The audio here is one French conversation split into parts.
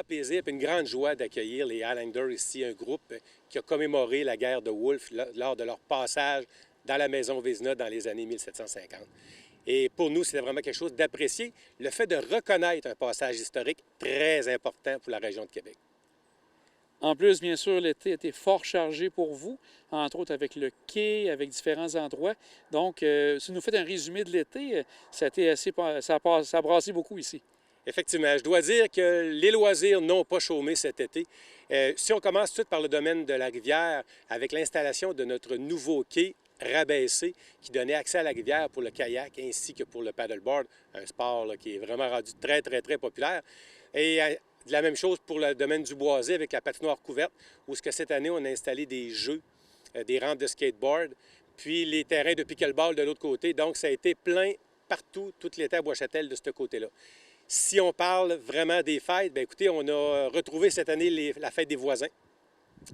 grand plaisir et une grande joie d'accueillir les Highlanders ici, un groupe qui a commémoré la guerre de Wolfe lors de leur passage dans la maison Vézina dans les années 1750. Et pour nous, c'était vraiment quelque chose d'apprécié, le fait de reconnaître un passage historique très important pour la région de Québec. En plus, bien sûr, l'été a été fort chargé pour vous, entre autres avec le quai, avec différents endroits. Donc, si vous nous faites un résumé de l'été, ça a été ça a brassé beaucoup ici. Effectivement, je dois dire que les loisirs n'ont pas chômé cet été. Si on commence tout de suite par le domaine de la rivière, avec l'installation de notre nouveau quai rabaissé qui donnait accès à la rivière pour le kayak ainsi que pour le paddleboard, un sport là, qui est vraiment rendu très, très, très populaire. Et de la même chose pour le domaine du boisé avec la patinoire couverte, où cette année, on a installé des jeux, des rampes de skateboard, puis les terrains de pickleball de l'autre côté. Donc, ça a été plein partout, tout l'été à Bois-Châtel de ce côté-là. Si on parle vraiment des fêtes, bien écoutez, on a retrouvé cette année la fête des voisins,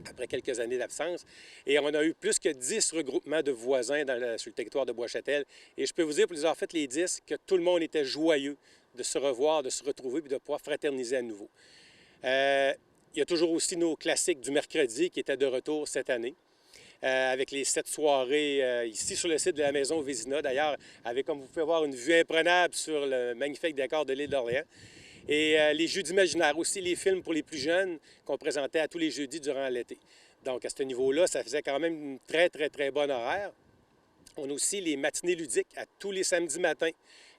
après quelques années d'absence. Et on a eu plus que 10 regroupements de voisins sur le territoire de Bois-Châtel. Et je peux vous dire, pour les avoir fait les 10, que tout le monde était joyeux de se revoir, de se retrouver et de pouvoir fraterniser à nouveau. Il y a toujours aussi nos classiques du mercredi qui étaient de retour cette année. Avec les 7 soirées ici sur le site de la maison Vézina, d'ailleurs, avec, comme vous pouvez voir, une vue imprenable sur le magnifique décor de l'île d'Orléans. Et les jeux d'imaginaire aussi, les films pour les plus jeunes qu'on présentait à tous les jeudis durant l'été. Donc, à ce niveau-là, ça faisait quand même une très, très, très bonne horaire. On a aussi les matinées ludiques à tous les samedis matins.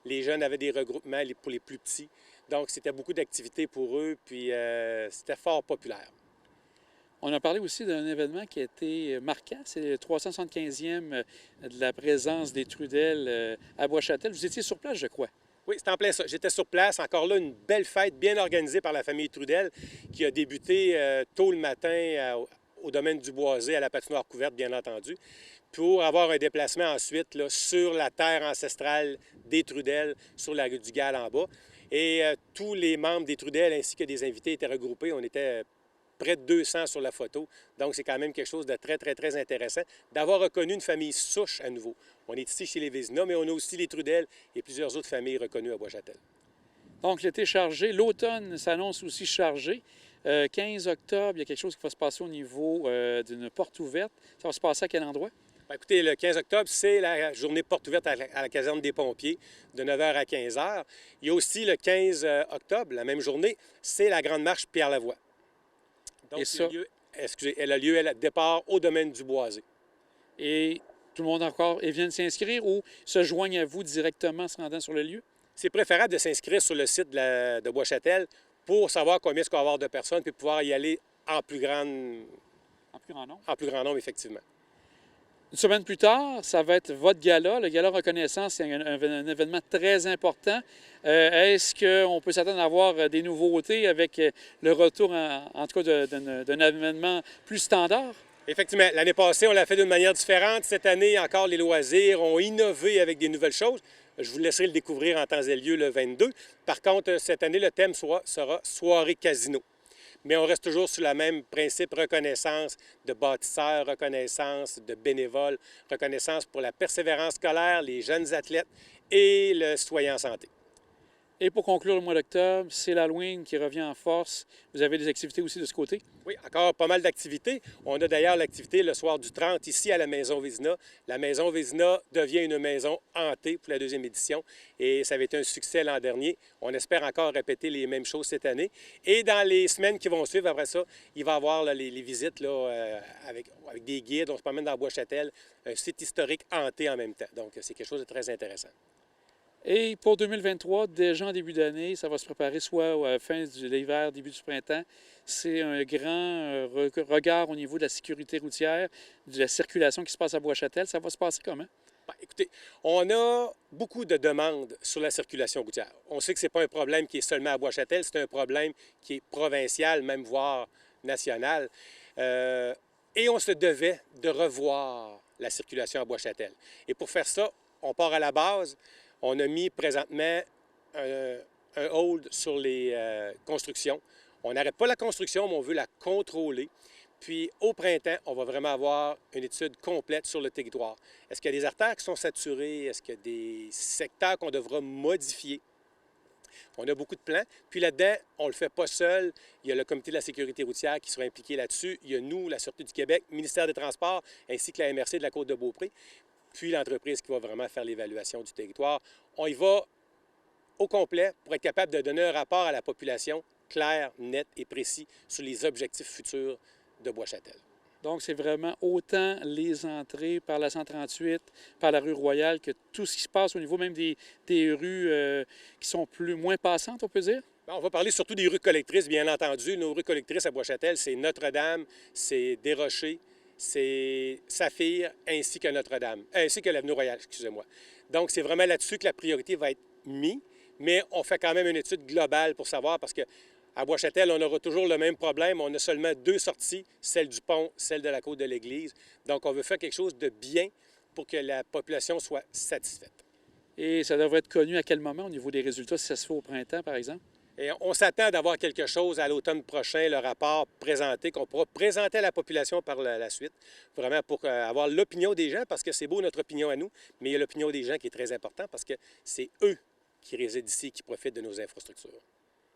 Les jeunes avaient des regroupements pour les plus petits. Donc, c'était beaucoup d'activités pour eux, puis c'était fort populaire. On a parlé aussi d'un événement qui a été marquant, c'est le 375e de la présence des Trudel à Bois-Châtel. Vous étiez sur place, je crois. Oui, c'est en plein ça. J'étais sur place. Encore là, une belle fête bien organisée par la famille Trudel qui a débuté tôt le matin au domaine du Boisé, à la patinoire couverte, bien entendu, pour avoir un déplacement ensuite là, sur la terre ancestrale des Trudel, sur la rue du Gall en bas. Et tous les membres des Trudel ainsi que des invités étaient regroupés. On était près de 200 sur la photo. Donc, c'est quand même quelque chose de très, très, très intéressant d'avoir reconnu une famille souche à nouveau. On est ici chez les Vézina, mais on a aussi les Trudel et plusieurs autres familles reconnues à Bois-Châtel. Donc, l'été chargé. L'automne s'annonce aussi chargé. 15 octobre, il y a quelque chose qui va se passer au niveau d'une porte ouverte. Ça va se passer à quel endroit? Bien, écoutez, le 15 octobre, c'est la journée porte ouverte à la caserne des pompiers, de 9 h à 15 h. Il y a aussi le 15 octobre, la même journée, c'est la grande marche Pierre-Lavoie. Donc, elle a lieu à départ au domaine du Boisé. Et tout le monde encore vient de s'inscrire ou se joignent à vous directement en se rendant sur le lieu? C'est préférable de s'inscrire sur le site de Bois-Châtel pour savoir combien il va y avoir de personnes puis pouvoir y aller en plus grand nombre. En plus grand nombre, effectivement. Une semaine plus tard, ça va être votre gala. Le gala reconnaissance, c'est un événement très important. Est-ce qu'on peut s'attendre à avoir des nouveautés avec le retour, en tout cas, d'un événement plus standard? Effectivement. L'année passée, on l'a fait d'une manière différente. Cette année, encore, les loisirs ont innové avec des nouvelles choses. Je vous laisserai le découvrir en temps et lieu le 22. Par contre, cette année, le thème sera soirée casino. Mais on reste toujours sur le même principe, reconnaissance de bâtisseurs, reconnaissance de bénévoles, reconnaissance pour la persévérance scolaire, les jeunes athlètes et le citoyen en santé. Et pour conclure le mois d'octobre, c'est l'Halloween qui revient en force. Vous avez des activités aussi de ce côté? Oui, encore pas mal d'activités. On a d'ailleurs l'activité le soir du 30 ici à la Maison Vézina. La Maison Vézina devient une maison hantée pour la deuxième édition et ça avait été un succès l'an dernier. On espère encore répéter les mêmes choses cette année. Et dans les semaines qui vont suivre après ça, il va y avoir là, les visites là, avec des guides. On se promène dans Bois-Châtel, un site historique hanté en même temps. Donc, c'est quelque chose de très intéressant. Et pour 2023, déjà en début d'année, ça va se préparer soit à la fin de l'hiver, début du printemps. C'est un grand regard au niveau de la sécurité routière, de la circulation qui se passe à Bois-Châtel. Ça va se passer comment? Bien, écoutez, on a beaucoup de demandes sur la circulation routière. On sait que ce n'est pas un problème qui est seulement à Bois-Châtel, c'est un problème qui est provincial, même voire national. Et on se devait de revoir la circulation à Bois-Châtel. Et pour faire ça, on part à la base. On a mis présentement un hold sur les constructions. On n'arrête pas la construction, mais on veut la contrôler. Puis, au printemps, on va vraiment avoir une étude complète sur le territoire. Est-ce qu'il y a des artères qui sont saturées? Est-ce qu'il y a des secteurs qu'on devra modifier? On a beaucoup de plans. Puis là-dedans, on ne le fait pas seul. Il y a le Comité de la sécurité routière qui sera impliqué là-dessus. Il y a nous, la Sûreté du Québec, ministère des Transports, ainsi que la MRC de la Côte-de-Beaupré. Puis l'entreprise qui va vraiment faire l'évaluation du territoire. On y va au complet pour être capable de donner un rapport à la population clair, net et précis sur les objectifs futurs de Bois-Châtel. Donc, c'est vraiment autant les entrées par la 138, par la rue Royale, que tout ce qui se passe au niveau même des rues qui sont moins passantes, on peut dire? On va parler surtout des rues collectrices, bien entendu. Nos rues collectrices à Bois-Châtel, c'est Notre-Dame, c'est Desrochers, c'est Saphir, ainsi que Notre-Dame, ainsi que l'Avenue Royale, excusez-moi. Donc, c'est vraiment là-dessus que la priorité va être mise, mais on fait quand même une étude globale pour savoir, parce que à Bois-Châtel, on aura toujours le même problème. On a seulement 2 sorties, celle du pont, celle de la côte de l'Église. Donc, on veut faire quelque chose de bien pour que la population soit satisfaite. Et ça devrait être connu à quel moment au niveau des résultats, si ça se fait au printemps, par exemple? Et on s'attend d'avoir quelque chose à l'automne prochain, le rapport présenté, qu'on pourra présenter à la population par la suite, vraiment pour avoir l'opinion des gens, parce que c'est beau notre opinion à nous, mais il y a l'opinion des gens qui est très importante, parce que c'est eux qui résident ici, qui profitent de nos infrastructures.